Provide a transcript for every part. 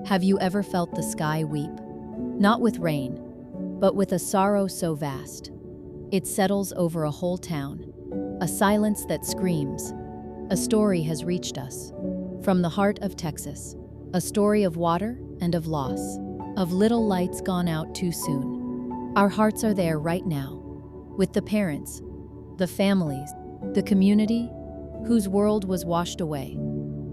Have you ever felt the sky weep? Not with rain, but with a sorrow so vast. It settles over a whole town, a silence that screams. A story has reached us. From the heart of Texas, a story of water and of loss, of little lights gone out too soon. Our hearts are there right now, with the parents, the families, the community whose world was washed away.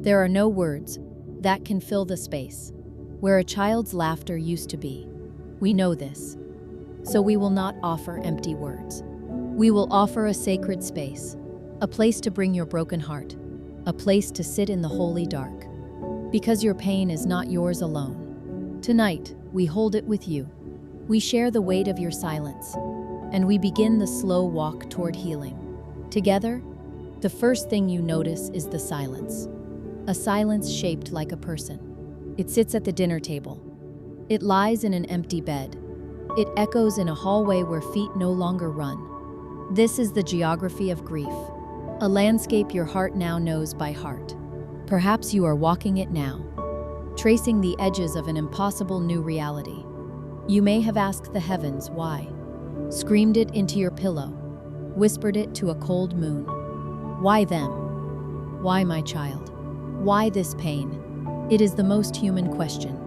There are no words that can fill the space where a child's laughter used to be. We know this, so we will not offer empty words. We will offer a sacred space, a place to bring your broken heart, a place to sit in the holy dark. Because your pain is not yours alone. Tonight, we hold it with you. We share the weight of your silence, and we begin the slow walk toward healing. Together, the first thing you notice is the silence. A silence shaped like a person. It sits at the dinner table. It lies in an empty bed. It echoes in a hallway where feet no longer run. This is the geography of grief, a landscape your heart now knows by heart. Perhaps you are walking it now, tracing the edges of an impossible new reality. You may have asked the heavens why, screamed it into your pillow, whispered it to a cold moon. Why them? Why my child? Why this pain? It is the most human question,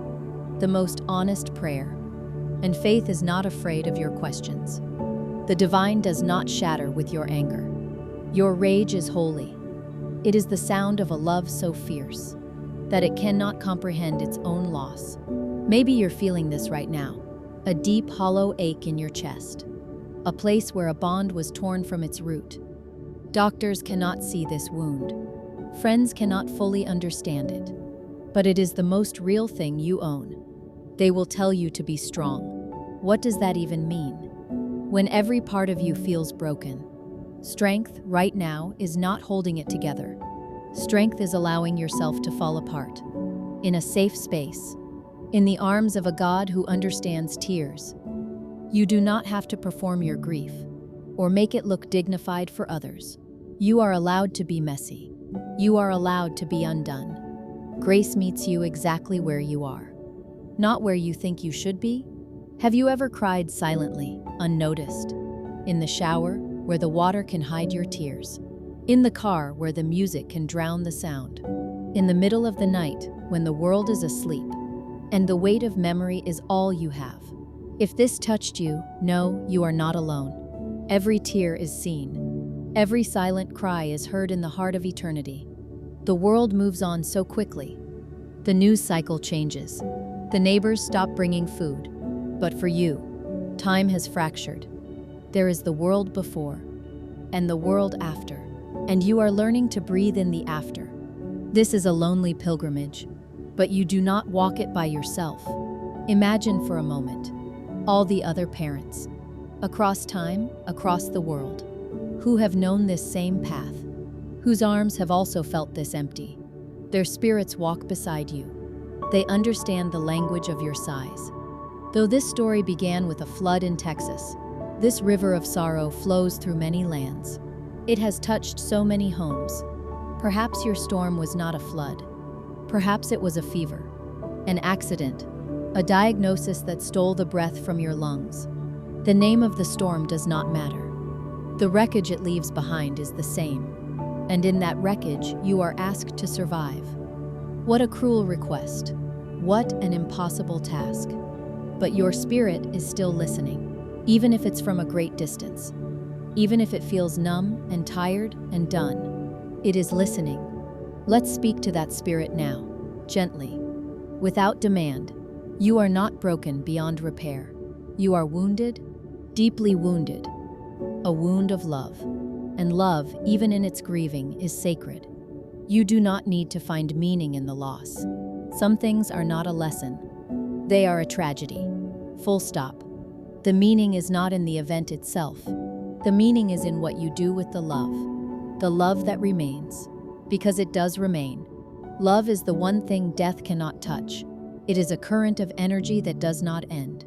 the most honest prayer, and faith is not afraid of your questions. The divine does not shatter with your anger. Your rage is holy. It is the sound of a love so fierce that it cannot comprehend its own loss. Maybe you're feeling this right now, a deep, hollow ache in your chest, a place where a bond was torn from its root. Doctors cannot see this wound. Friends cannot fully understand it. But it is the most real thing you own. They will tell you to be strong. What does that even mean? When every part of you feels broken, strength right now is not holding it together. Strength is allowing yourself to fall apart. In a safe space, in the arms of a God who understands tears. You do not have to perform your grief or make it look dignified for others. You are allowed to be messy. You are allowed to be undone. Grace meets you exactly where you are, not where you think you should be. Have you ever cried silently, unnoticed? In the shower, where the water can hide your tears. In the car, where the music can drown the sound. In the middle of the night, when the world is asleep, and the weight of memory is all you have. If this touched you, know you are not alone. Every tear is seen. Every silent cry is heard in the heart of eternity. The world moves on so quickly. The news cycle changes. The neighbors stop bringing food. But for you, time has fractured. There is the world before and the world after, and you are learning to breathe in the after. This is a lonely pilgrimage, but you do not walk it by yourself. Imagine for a moment all the other parents, across time, across the world, who have known this same path, whose arms have also felt this empty. Their spirits walk beside you. They understand the language of your sighs. Though this story began with a flood in Texas, this river of sorrow flows through many lands. It has touched so many homes. Perhaps your storm was not a flood. Perhaps it was a fever, an accident, a diagnosis that stole the breath from your lungs. The name of the storm does not matter. The wreckage it leaves behind is the same. And in that wreckage, you are asked to survive. What a cruel request. What an impossible task. But your spirit is still listening, even if it's from a great distance. Even if it feels numb and tired and done, it is listening. Let's speak to that spirit now, gently, without demand. You are not broken beyond repair. You are wounded, deeply wounded. A wound of love. And love, even in its grieving, is sacred. You do not need to find meaning in the loss. Some things are not a lesson. They are a tragedy. Full stop. The meaning is not in the event itself. The meaning is in what you do with the love that remains. Because it does remain. Love is the one thing death cannot touch. It is a current of energy that does not end.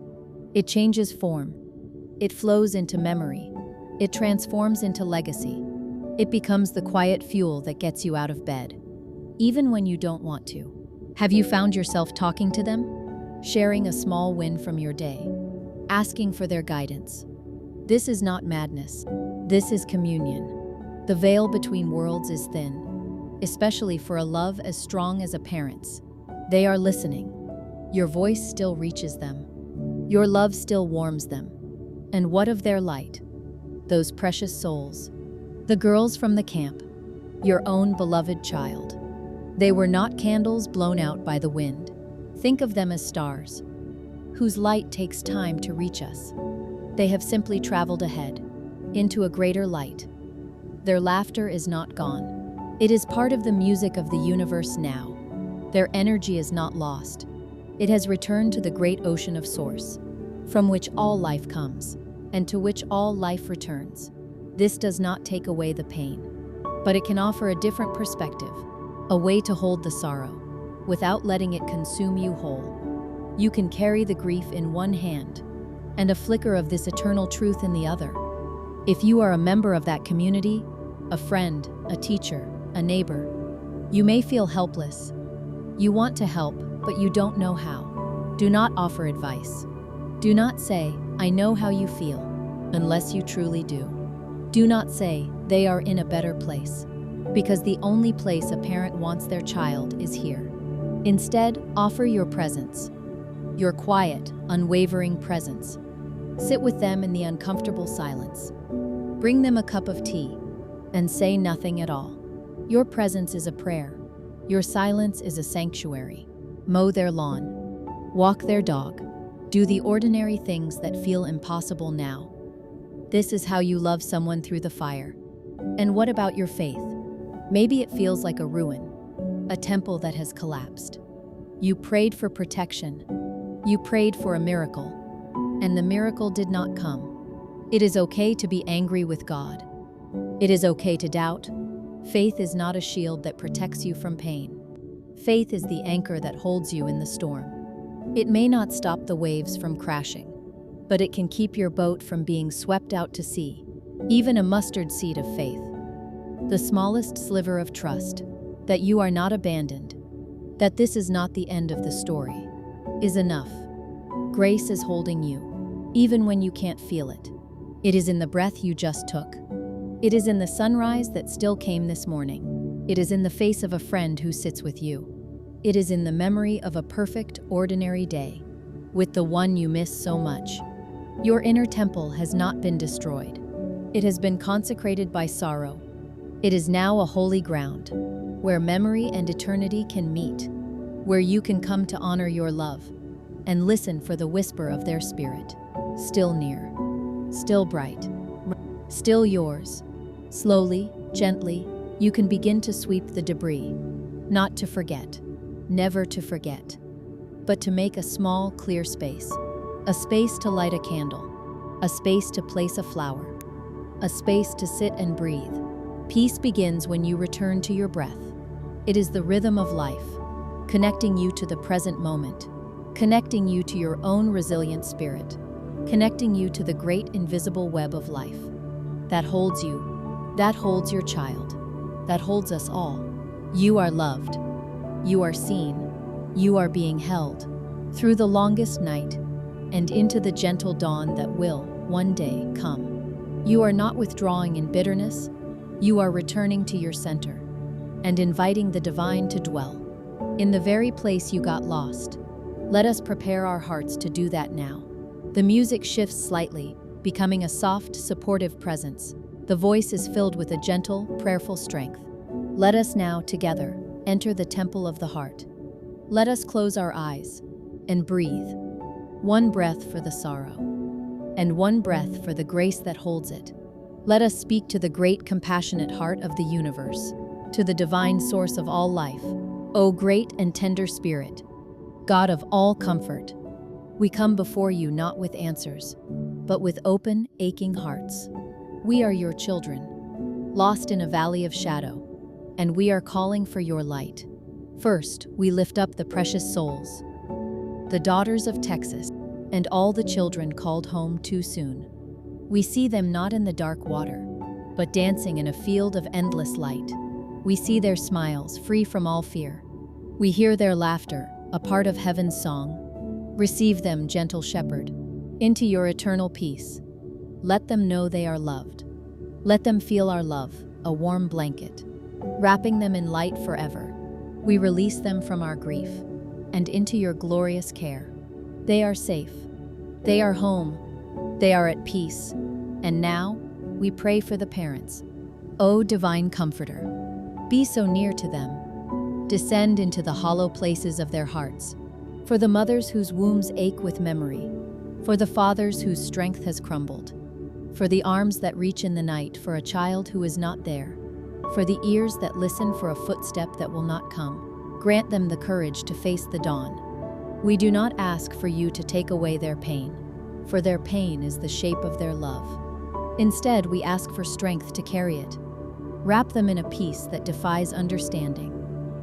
It changes form. It flows into memory. It transforms into legacy. It becomes the quiet fuel that gets you out of bed, even when you don't want to. Have you found yourself talking to them? Sharing a small win from your day? Asking for their guidance? This is not madness. This is communion. The veil between worlds is thin, especially for a love as strong as a parent's. They are listening. Your voice still reaches them. Your love still warms them. And what of their light? Those precious souls. The girls from the camp. Your own beloved child. They were not candles blown out by the wind. Think of them as stars, whose light takes time to reach us. They have simply traveled ahead, into a greater light. Their laughter is not gone. It is part of the music of the universe now. Their energy is not lost. It has returned to the great ocean of Source, from which all life comes, and to which all life returns. This does not take away the pain, but it can offer a different perspective, a way to hold the sorrow, without letting it consume you whole. You can carry the grief in one hand, and a flicker of this eternal truth in the other. If you are a member of that community, a friend, a teacher, a neighbor, you may feel helpless. You want to help, but you don't know how. Do not offer advice. Do not say, "I know how you feel," unless you truly do. Do not say, "They are in a better place," because the only place a parent wants their child is here. Instead, offer your presence, your quiet, unwavering presence. Sit with them in the uncomfortable silence. Bring them a cup of tea, and say nothing at all. Your presence is a prayer. Your silence is a sanctuary. Mow their lawn. Walk their dog. Do the ordinary things that feel impossible now. This is how you love someone through the fire. And what about your faith? Maybe it feels like a ruin, a temple that has collapsed. You prayed for protection. You prayed for a miracle, and the miracle did not come. It is okay to be angry with God. It is okay to doubt. Faith is not a shield that protects you from pain. Faith is the anchor that holds you in the storm. It may not stop the waves from crashing, but it can keep your boat from being swept out to sea. Even a mustard seed of faith, the smallest sliver of trust, that you are not abandoned, that this is not the end of the story, is enough. Grace is holding you, even when you can't feel it. It is in the breath you just took. It is in the sunrise that still came this morning. It is in the face of a friend who sits with you. It is in the memory of a perfect, ordinary day, with the one you miss so much. Your inner temple has not been destroyed. It has been consecrated by sorrow. It is now a holy ground, where memory and eternity can meet, where you can come to honor your love, and listen for the whisper of their spirit. Still near, still bright, still yours. Slowly, gently, you can begin to sweep the debris, not to forget, never to forget, but to make a small, clear space. A space to light a candle, a space to place a flower, a space to sit and breathe. Peace begins when you return to your breath. It is the rhythm of life, connecting you to the present moment, connecting you to your own resilient spirit, connecting you to the great invisible web of life that holds you, that holds your child, that holds us all. You are loved. You are seen. You are being held through the longest night and into the gentle dawn that will, one day, come. You are not withdrawing in bitterness. You are returning to your center and inviting the divine to dwell in the very place you got lost. Let us prepare our hearts to do that now. The music shifts slightly, becoming a soft, supportive presence. The voice is filled with a gentle, prayerful strength. Let us now, together, enter the temple of the heart. Let us close our eyes and breathe. One breath for the sorrow, and one breath for the grace that holds it. Let us speak to the great, compassionate heart of the universe, to the divine source of all life. O great and tender Spirit, God of all comfort, we come before you not with answers, but with open, aching hearts. We are your children, lost in a valley of shadow, and we are calling for your light. First, we lift up the precious souls, the daughters of Texas, and all the children called home too soon. We see them not in the dark water, but dancing in a field of endless light. We see their smiles, free from all fear, We hear their laughter, a part of heaven's song. Receive them, gentle shepherd, into your eternal peace. Let them know they are loved. Let them feel our love, a warm blanket, wrapping them in light forever. We release them from our grief and into your glorious care. They are safe. They are home. They are at peace. And now, we pray for the parents. O divine comforter, be so near to them. Descend into the hollow places of their hearts. For the mothers whose wombs ache with memory. For the fathers whose strength has crumbled. For the arms that reach in the night for a child who is not there. For the ears that listen for a footstep that will not come. Grant them the courage to face the dawn. We do not ask for you to take away their pain, for their pain is the shape of their love. Instead, we ask for strength to carry it. Wrap them in a peace that defies understanding.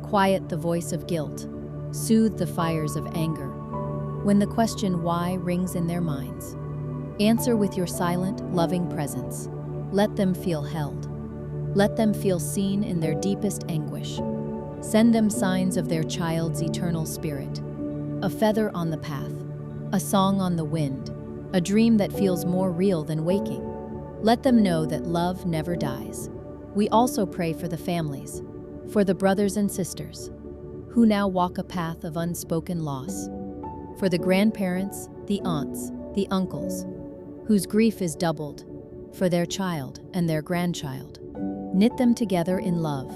Quiet the voice of guilt. Soothe the fires of anger. When the question why rings in their minds, answer with your silent, loving presence. Let them feel held. Let them feel seen in their deepest anguish. Send them signs of their child's eternal spirit. A feather on the path, a song on the wind, a dream that feels more real than waking. Let them know that love never dies. We also pray for the families, for the brothers and sisters, who now walk a path of unspoken loss, for the grandparents, the aunts, the uncles, whose grief is doubled, for their child and their grandchild. Knit them together in love.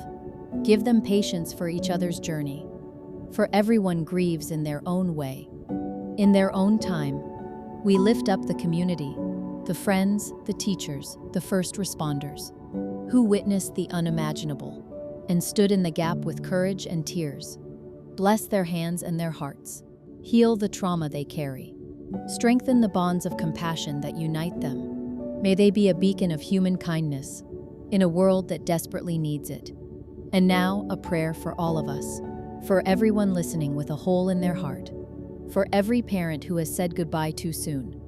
Give them patience for each other's journey, for everyone grieves in their own way. In their own time, we lift up the community, the friends, the teachers, the first responders, who witnessed the unimaginable and stood in the gap with courage and tears. Bless their hands and their hearts. Heal the trauma they carry. Strengthen the bonds of compassion that unite them. May they be a beacon of human kindness in a world that desperately needs it. And now, a prayer for all of us, for everyone listening with a hole in their heart, for every parent who has said goodbye too soon.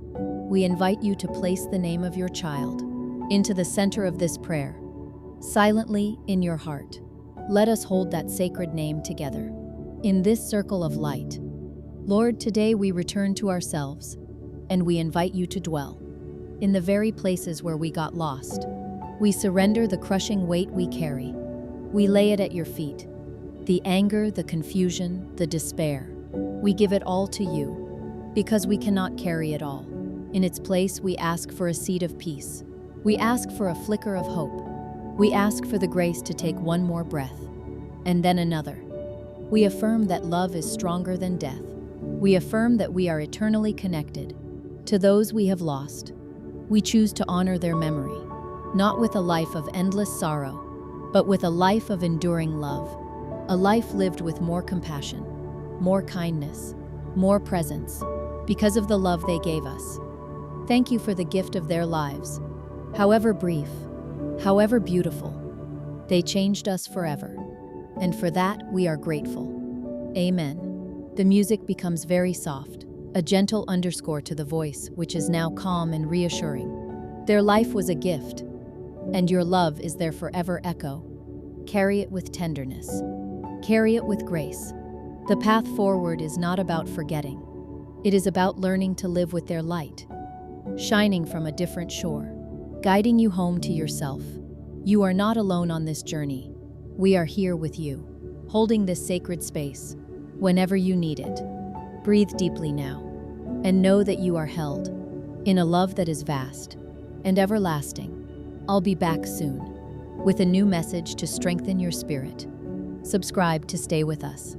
We invite you to place the name of your child into the center of this prayer, silently in your heart. Let us hold that sacred name together, in this circle of light. Lord, today we return to ourselves, and we invite you to dwell in the very places where we got lost. We surrender the crushing weight we carry. We lay it at your feet. The anger, the confusion, the despair. We give it all to you, because we cannot carry it all. In its place, we ask for a seed of peace. We ask for a flicker of hope. We ask for the grace to take one more breath, and then another. We affirm that love is stronger than death. We affirm that we are eternally connected to those we have lost. We choose to honor their memory, not with a life of endless sorrow, but with a life of enduring love, a life lived with more compassion, more kindness, more presence, because of the love they gave us. Thank you for the gift of their lives. However brief, however beautiful, they changed us forever. And for that, we are grateful. Amen. The music becomes very soft, a gentle underscore to the voice, which is now calm and reassuring. Their life was a gift, and your love is their forever echo. Carry it with tenderness. Carry it with grace. The path forward is not about forgetting. It is about learning to live with their light, shining from a different shore, guiding you home to yourself. You are not alone on this journey. We are here with you, holding this sacred space whenever you need it. Breathe deeply now, and know that you are held in a love that is vast and everlasting. I'll be back soon with a new message to strengthen your spirit. Subscribe to stay with us.